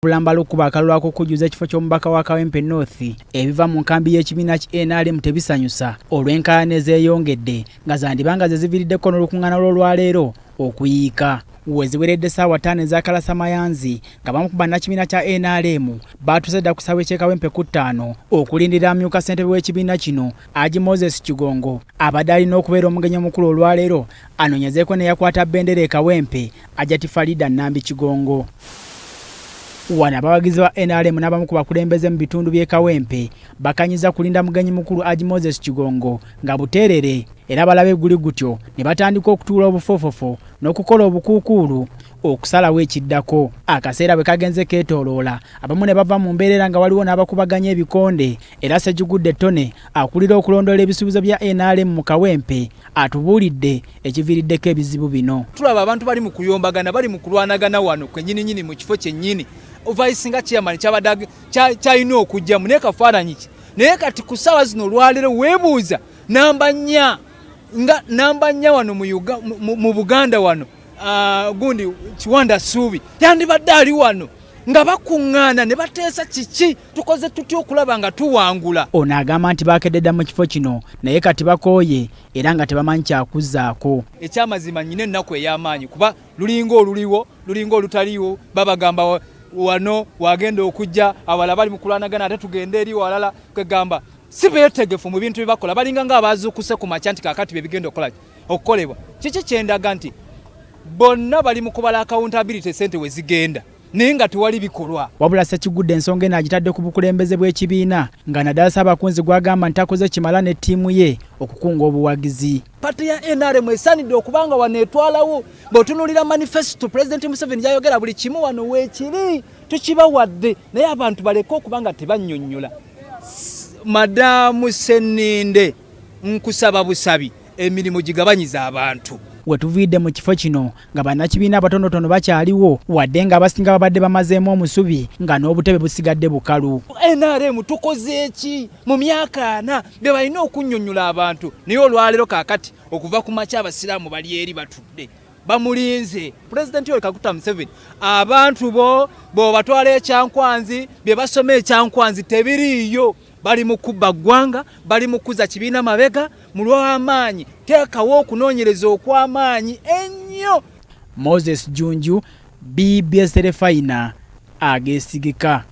Bulamba lukuba akalwa kukujuza ekifo ky'omubaka wa Kawempe North ebiva mu nkambi y'ekibiina ki NRM tebisanyusa olw'enkaayana ezeyongedde nga zandibanga ze ziviiriddeko n'olukuŋŋaana lw'olwaleero okuyiika. Weziweredde ssaawa 5 ez'akalasa mayanzi nga bamu ku bannakibiina kya NRM baatuuse dda ku ssaawa eky'e Kawempe ku 5 okulindira amyuka ssentebe w'ekibiina kino Haji Moses Kigongo abadde alina okubeera omugenyi omukulu olwaleero anoonyezeeko ne yakwata bbendera e Kawempe Hajati Farida Nambi Kigongo. Wana abawagizi ba NRM n'abamu ku bakulembeze mu bitundu by'e Kawempe bakanyiza kulinda mugenyi mukulu Haji Moses Kigongo nga buteerere era balabe guli gutyo ne batandika okutuula obufofofo n'okukola obukuukuulu okusalawo ekiddako. Akaseera bwe kagenze keetooloola abamu ne bava mu mbeerera nga waliwo n'abakubaganya ebikonde era Ssejjugudde Ttone akulira okulondoola ebisuubizo bya NRM mu Kawempe atubuulidde ekiviiriddeko ebizibu bino. Tulaba abantu bali mu kuyombagana bali mu kulwanagana wano kwennyini mu kifo kyennyini. Vice nga chairman kyalina okujjamu naye kafaananyi ki naye kati ku ssaawa zino olwaleero weebuuza namba nnya wano mu Buganda wano gundi Kiwanda Ssuubi yandibadde ali wano nga bakuŋŋaana ne bateesa kiki tukoze tutya okulaba nga tuwangula. Ono agamba nti bakeddedda mu kifo kino naye kati bakooye era nga tebamanyi kyakuzzaako. Ekyamazima nnyina ennaku ey'amaanyi kuba lulinga oluliwo lulinga olutaliwo babagamba wano wagenda okujja awala bali mukulwanagana ate tugende eri walala kwegamba si beetegefu mu bintu bye bakola balinga nga abazuukuse ku makya nti kaakati bye bigenda okukolebwa. Kiki kyendaga nti bonna bali mu kubala accountability sente we zigenda naye nga tewali bikolwa. Wabula Ssekigudde ensonga eno agitadde ku bukulembeze bw'ekibiina nga naddala Ssaabakunzi gw'agamba nti takoze kimala ne ttiimu ye okukunga obuwagizi. Pati ya NRM esaanidde okubanga wano etwalawo bw'otunuulira manifesto President Museveni gy'ayogera buli kimu wano weekiri tukibawadde naye abantu baleke okubanga tebannyonnyola. Madaamu Senninde nkusaba busabi emirimu gigabanyiza abantu. Wetuviidde mu kifo kino nga bannakibiina abatonotono bakyaliwo wadde nga abasinga babadde bamazeemu omusubi nga n'obutebe busigadde bukalu. NRM tukoze eki mu myaka 4 bye balina okunnyonnyola abantu naye olwaleero kaakati okuva ku makya abasiraamu bali eri batudde bamulinze. President Yoweri Kaguta Museveni abantu bo batwala ekyankwanzi bye basoma ekyankwanzi tebiriiyo bali mu kubba ggwanga bali mu kuza kibiina mabega mu lw'amaanyi teekawo okunoonyereza okw'amaanyi ennyo. Moses Junju, BBS Terefayina ageesigika.